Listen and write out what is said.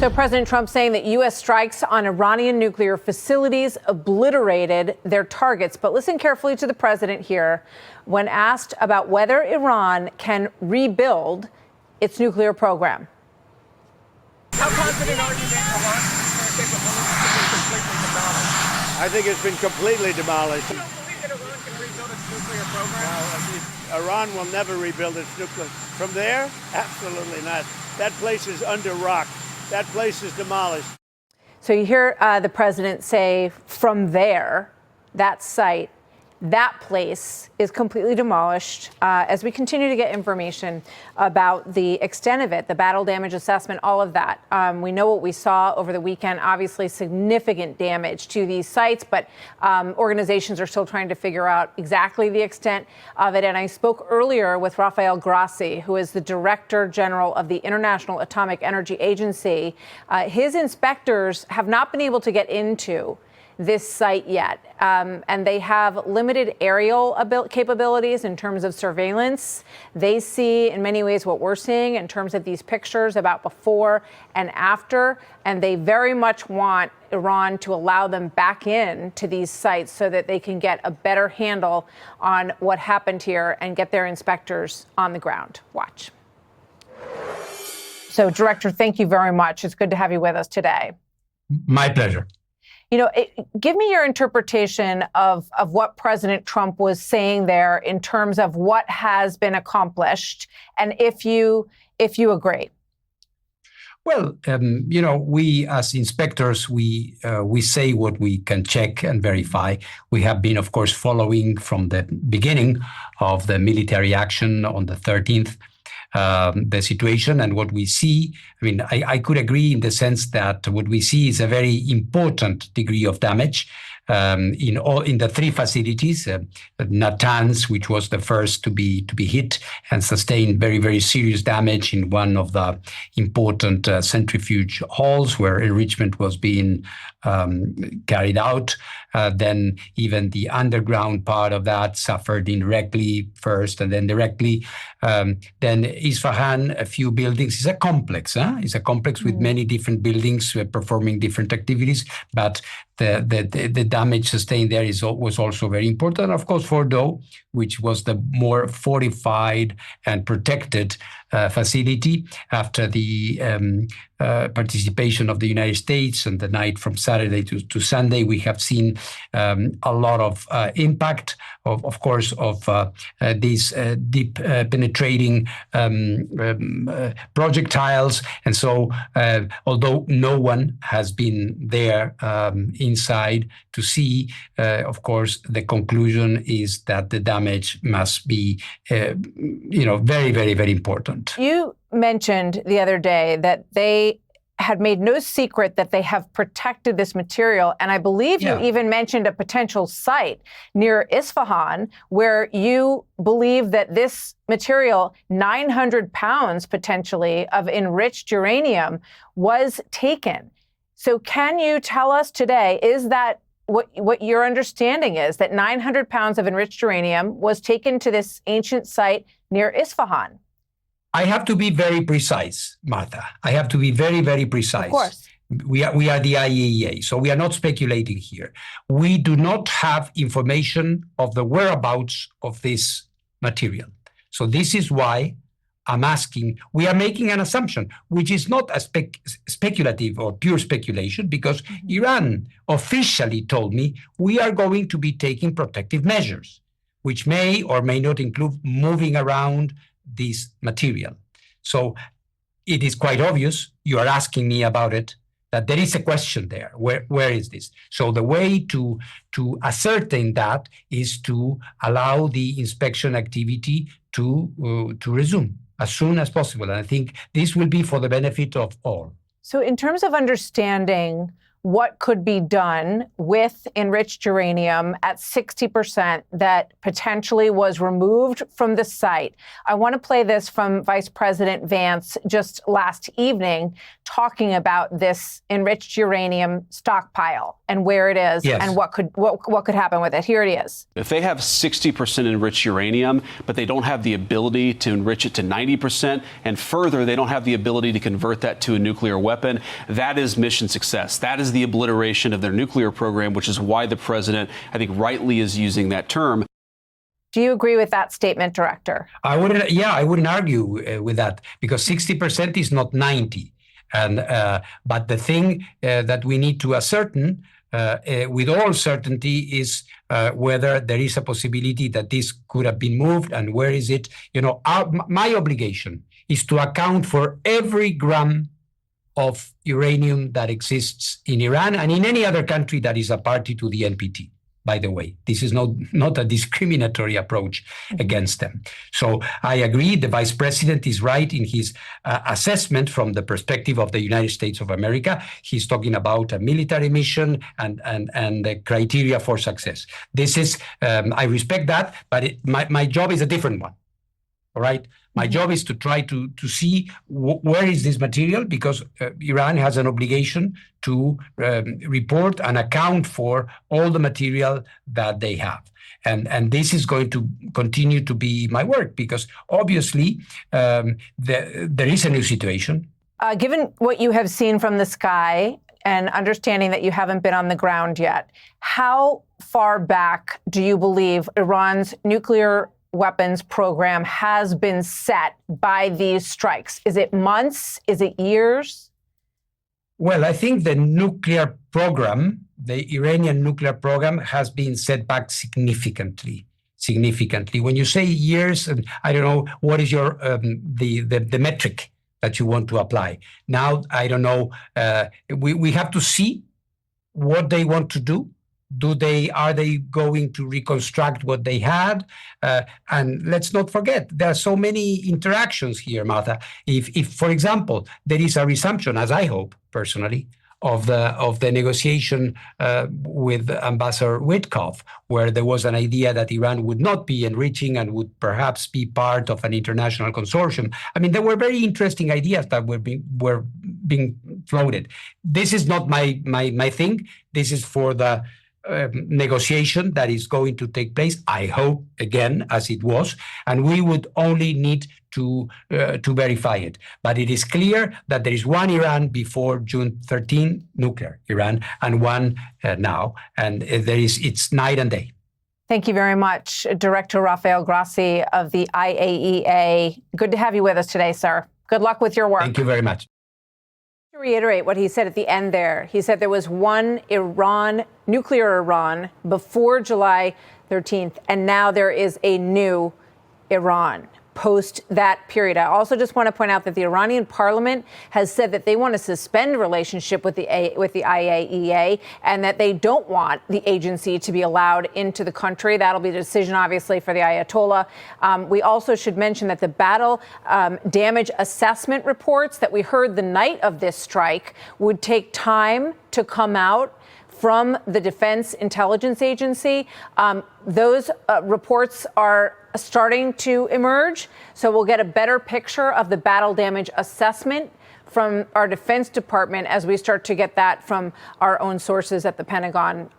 So President Trump saying that U.S. strikes on Iranian nuclear facilities obliterated their targets. But listen carefully to the president here when asked about whether Iran can rebuild its nuclear program. How confident are you that Iran's capabilities have been completely demolished? I think it's been completely demolished. You don't believe that Iran can rebuild its nuclear program? Iran will never rebuild its nuclear. From there? Absolutely not. That place is under rock. That place is demolished. So you hear the president say from there, that site, that place is completely demolished. As we continue to get information about the extent of it, the battle damage assessment, all of that, we know what we saw over the weekend, obviously significant damage to these sites, but organizations are still trying to figure out exactly the extent of it. And I spoke earlier with Rafael Grossi, who is the Director General of the International Atomic Energy Agency. His inspectors have not been able to get into this site yet. And they have limited aerial capabilities in terms of surveillance. They see in many ways what we're seeing in terms of these pictures about before and after. And they very much want Iran to allow them back in to these sites so that they can get a better handle on what happened here and get their inspectors on the ground. Watch. So, Director, thank you very much. It's good to have you with us today. My pleasure. You know, give me your interpretation of what President Trump was saying there in terms of what has been accomplished, and if you agree. Well, we as inspectors, we say what we can check and verify. We have been, of course, following from the beginning of the military action on the 13th. The situation and what we see, I could agree in the sense that what we see is a very important degree of damage in the three facilities. Natanz, which was the first to be hit and sustained very, very serious damage in one of the important centrifuge halls where enrichment was being carried out. Then even the underground part of that suffered indirectly first and then directly. Then Isfahan, a few buildings. It's a complex. It's a complex with many different buildings performing different activities. But the damage sustained there was also very important. Of course, Fordo, which was the more fortified and protected facility after the participation of the United States and the night from Saturday to Sunday, we have seen a lot of impact of course, of these deep penetrating projectiles. And so, although no one has been there inside to see, of course, the conclusion is that the damage must be, very, very, very important. You mentioned the other day that they had made no secret that they have protected this material. And I believe you even mentioned a potential site near Isfahan where you believe that this material, 900 pounds potentially of enriched uranium, was taken. So can you tell us today, is that what your understanding is, that 900 pounds of enriched uranium was taken to this ancient site near Isfahan? I have to be very precise, Martha. I have to be very, very precise. Of course. We are the IAEA, so we are not speculating here. We do not have information of the whereabouts of this material. So this is why I'm asking, we are making an assumption, which is not a speculative or pure speculation, because Iran officially told me we are going to be taking protective measures, which may or may not include moving around this material. So it is quite obvious, you are asking me about it, that there is a question there. Where is this? So the way to ascertain that is to allow the inspection activity to resume as soon as possible. And I think this will be for the benefit of all. So in terms of understanding what could be done with enriched uranium at 60% that potentially was removed from the site. I want to play this from Vice President Vance just last evening talking about this enriched uranium stockpile and where it is and what could happen with it. Here it is. If they have 60% enriched uranium, but they don't have the ability to enrich it to 90%, and further, they don't have the ability to convert that to a nuclear weapon, that is mission success. That is the obliteration of their nuclear program, which is why the president, I think, rightly is using that term. Do you agree with that statement, Director? I wouldn't argue with that, because 60% is not 90. But the thing that we need to ascertain with all certainty is whether there is a possibility that this could have been moved, and where is it? My obligation is to account for every gram of uranium that exists in Iran and in any other country that is a party to the NPT. By the way, this is not a discriminatory approach against them. So I agree, the Vice President is right in his assessment from the perspective of the United States of America. He's talking about a military mission and the criteria for success. This is, I respect that, but my job is a different one. All right? My job is to try to see where is this material, because Iran has an obligation to report and account for all the material that they have. And this is going to continue to be my work, because obviously there is a new situation. Given what you have seen from the sky and understanding that you haven't been on the ground yet, how far back do you believe Iran's nuclear weapons program has been set by these strikes? Is it months? Is it years? Well, I think the nuclear program, the Iranian nuclear program, has been set back significantly. When you say years, and I don't know what is your the metric that you want to apply. Now, I don't know. We have to see what they want to do. Are they going to reconstruct what they had? And let's not forget, there are so many interactions here, Martha. If, for example, there is a resumption, as I hope personally, of the negotiation with Ambassador Witkoff, where there was an idea that Iran would not be enriching and would perhaps be part of an international consortium. I mean, there were very interesting ideas that were being floated. This is not my thing. This is for the negotiation that is going to take place, I hope, again, as it was, and we would only need to verify it. But it is clear that there is one Iran before June 13, nuclear Iran, and one now, and it's night and day. Thank you very much, Director Rafael Grossi of the IAEA. Good to have you with us today, sir. Good luck with your work. Thank you very much. To reiterate what he said at the end there, he said there was one nuclear Iran before July 13th, and now there is a new Iran post that period. I also just want to point out that the Iranian parliament has said that they want to suspend relationship with the IAEA, and that they don't want the agency to be allowed into the country. That'll be the decision, obviously, for the Ayatollah. We also should mention that the battle damage assessment reports that we heard the night of this strike would take time to come out from the Defense Intelligence Agency. Those reports are starting to emerge, so we'll get a better picture of the battle damage assessment from our Defense Department as we start to get that from our own sources at the Pentagon.